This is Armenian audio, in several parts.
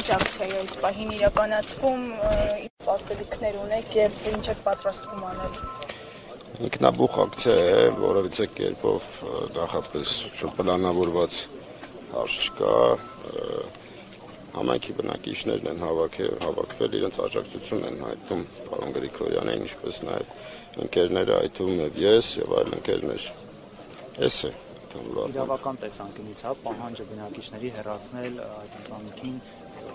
Ինչ ակցիա է այս պահին իրականացվում, ինչ ասելիքներ ունեք եւ ինչ եք պատրաստվում անել։ Ինքնաբուխ ակցիա է, որովհետեւ կերպով նախապես շփլանավորված հարց չկա, համայնքի բնակիչներն են հավաքվել, իրենց աջակցությունն են հայտնում պարոն Գրիգորյանին, ինչպես նաեւ ընկերները, այդ թվում եւ ես եւ այլ ընկերներ։ Էս է իրավական տեսանկյունից պահանջը բնակիչների հեռացնել այդ ընտանիքին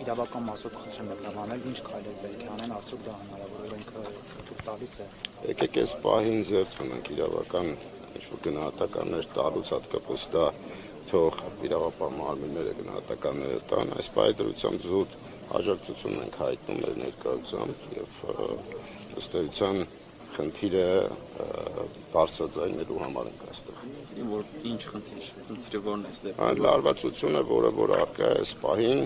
իրավական մասով խնդրեմ մեկնաբանել, ինչ քայլեր պետք է անեն, արդյոք դա հնարավոր է թույլ տալիս է։ Եկեք այս պահին զերծ մնանք իրավական ինչ-որ գնահատականներ տալուց հատկապես դա թող իրավապահ մարմինները գնահատականները տան, այս պահի դրությամբ զուտ աջակցություն ենք հայտնում մեր ներկայությամբ եւ ըստ էության խնդիրը բարձրաձայնելու համար ենք այստեղ։ Որ ինչ խնդիրը որն է այստեղ։ Այն լարվածությունը, որը առկա է այս պահին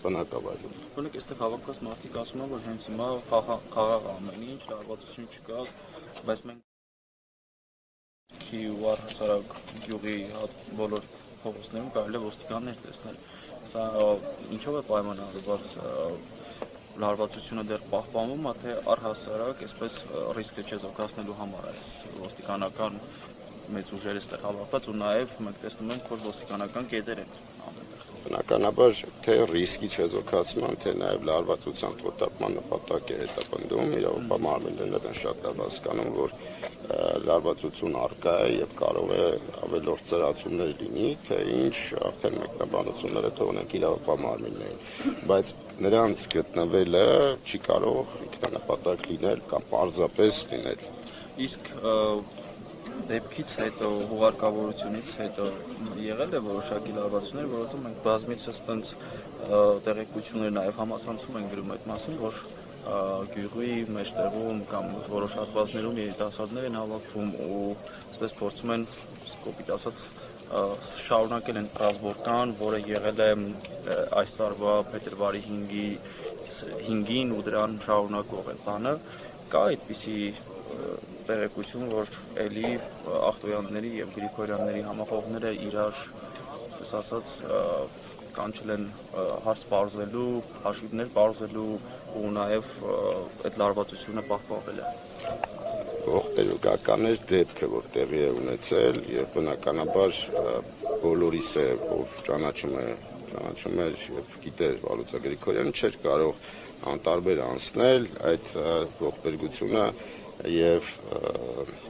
բնակավայրում։ Օրինակ այստեղ հավաքված մարդիկ ասում են, որ հենց հիմա խաղաղ ամեն ինչ, լարվածություն չկա, բայց մենք ու առհասարակ գյուղի բոլոր փողոցներում կարելի է ոստիկաններ տեսնել։ Սա ինչով է պայմանավորված լարվածությունը դեռ պահպանվում է, թե առհասարակ այսպես ռիսկը չեզոքացնելու համար է ոստիկանական մեծ ուժերը այստեղ հավաքված ու նաև մենք տեսնում ենք, որ ոստիկանական կետեր են ամենտեղ։ Բնականաբար թե ռիսկի չեզոքացման, թե նաև լարվածության խոտաբան նպատակ է հետապնդում, իրավապահ մարմիններն են շատ լավ հասկանում, որ լարվածություն առկա է եւ կարող է ավելորդ ծրացումներ լինի, թե ինչ արդեն մեկնաբանությունները թողնենք իրավապահ մարմիններին, բայց նրանց գտնվելը չի կարող ինքնանպատակ լինել կամ պարզապես լինել։ Իսկ դեպքից հետո, հուղարկավորությունից հետո եղել է որոշակի լարվածություններ, որովհետեւ մենք բազմիցս այդպես տեղեկություններ նաև համացանցում ենք գրում այդ մասին, որ գյուղի մեջտեղում կամ որոշ հատվածներում երիտասարդներ են հավաքվում ու այսպես փորձում են կոպիտ ասած շարունակել են ռազմական, որը եղել է այս տարվա փետրվարի 5-ին ու դրան շարունակող է բանը, կա այդպիսի տեղեկություն, որ էլի Ախտոյանների եւ Գրիգորյանների համախոհները իրար, այսպես ասած, կանչել են հարց բարձելու, հաշիվներ բարձելու ու նաև այդ լարվածությունը պահպանվել է։ Ողբերգական էր դեպքը, որ տեղի է ունեցել եւ բնականաբար բոլորիս է, ով ճանաչում էր եւ գիտեր Վալուցա Գրիգորյանը, չէր կարող անտարբեր անցնել այդ ողբերգությունը եւ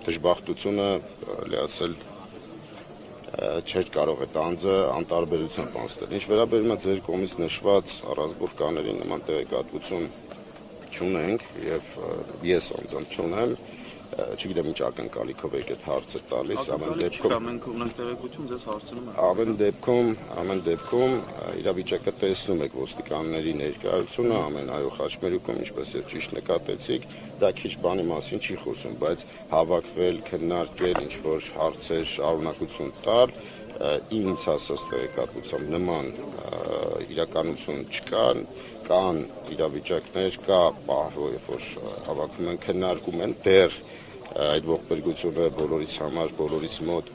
դժբախտությունը լիացել չէր կարող այդ անձը անտարբերությամբ անցնել։ Ինչ վերաբերում է ձեր կողմից նշված առանձնուրկաների նման տեղեկատվություն չունենք եւ ես անձամբ չունեմ, չգիտեմ ինչ ակնկալիքով եք այդ հարցը տալիս, ամեն դեպքում մենք ունենք տեղեկություն, ձեզ հարցնում ենք։ Ամեն դեպքում իրավիճակը տեսնում եք ոստիկանների ներկայությունը ամենայո խաչմերուկում, ինչպես եւ ճիշտ նկատեցիք, դա քիչ բանի մասին չի խոսում, բայց հավաքվել, քննարկել, ինչ որ հարցեր շարունակություն տալ, ինձ հասած տեղեկատվությամբ նման իրականություն չկա, կան իրավիճակներ, կա պահ, որ հավաքվում են, քննարկում են դեռ այդ ողբերգությունը բոլորիս համար, բոլորիս մոտ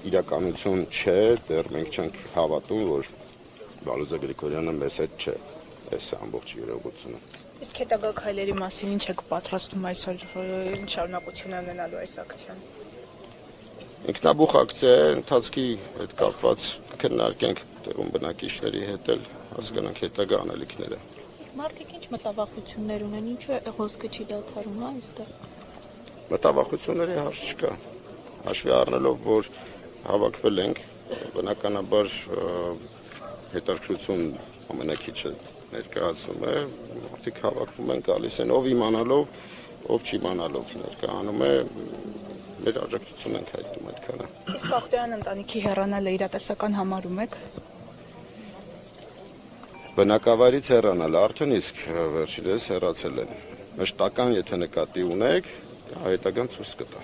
իրականություն չէ, դեռ մենք չենք հավատում, որ Վալուզա Գրիգորյանը մեզ հետ չէ, այս է ամբողջ իրողությունը։ Իսկ հետագա քայլերի մասին ինչ եք պատրաստվում այսօր, ինչ շարունակություն է ունենալու այս ակցիան։ Ինքնաբուխ ակցիա է, ընթացքի հետ կապված քննարկենք տեղում բնակիչների հետ էլ հասկանանք հետագա անելիքները։ Իսկ մարդիկ ինչ մտավախություններ ունեն, ինչու է խոսքը չի դադարում այստեղ։ Մտավախությունների հարց չկա։ Հաշվի առնելով, որ հավաքվել ենք, բնականաբար հետաքրքրություն ամենակիչը ներկայացում է, մարդիկ հավաքվում են, գալիս են, ով իմանալով, ով չիմանալով ներկայանում է, մեր աջակցություն ենք հայտնում այդքանը։ Իսկ Ախտոյան ընտանիքի հեռանալը իրատեսական համարում եք։ Բնակավայրից հեռանալը արդեն իսկ վերջինս հեռացել են։ Մշտական եթե նկատի ունեք, հետագան ցույց կտա։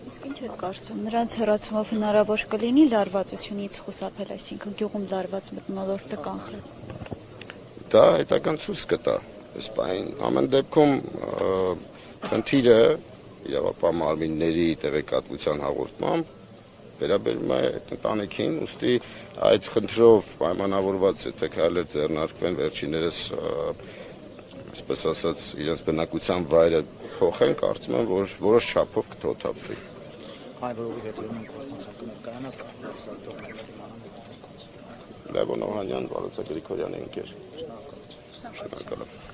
Իսկ ինչ եք կարծում, նրանց հեռացումով հնարավոր կլինի լարվածությունից խուսափել, այսինքն գյուղում լարված մթնոլորտը կանխել։ Դա հետագան ցույց կտա։ Այս պահին ամեն դեպքում խնդիրը իրավապահ մարմինների տեղեկատվության հաղորդմամբ վերաբերում է ընտանիքին, ուստի այդ խնդրով պայմանավորված է թե քայլեր ձեռնարկվեն վերջիններս այսպես ասած իրենց բնակության վայրը փոխեն, կարծում եմ, որ որոշ չափով կթոթափվի։ Հայրովի հետևում կներկայանա Լևոն Օհանյան, Վարոց Գրիգորյանի ընկեր։ Շնորհակալ եմ։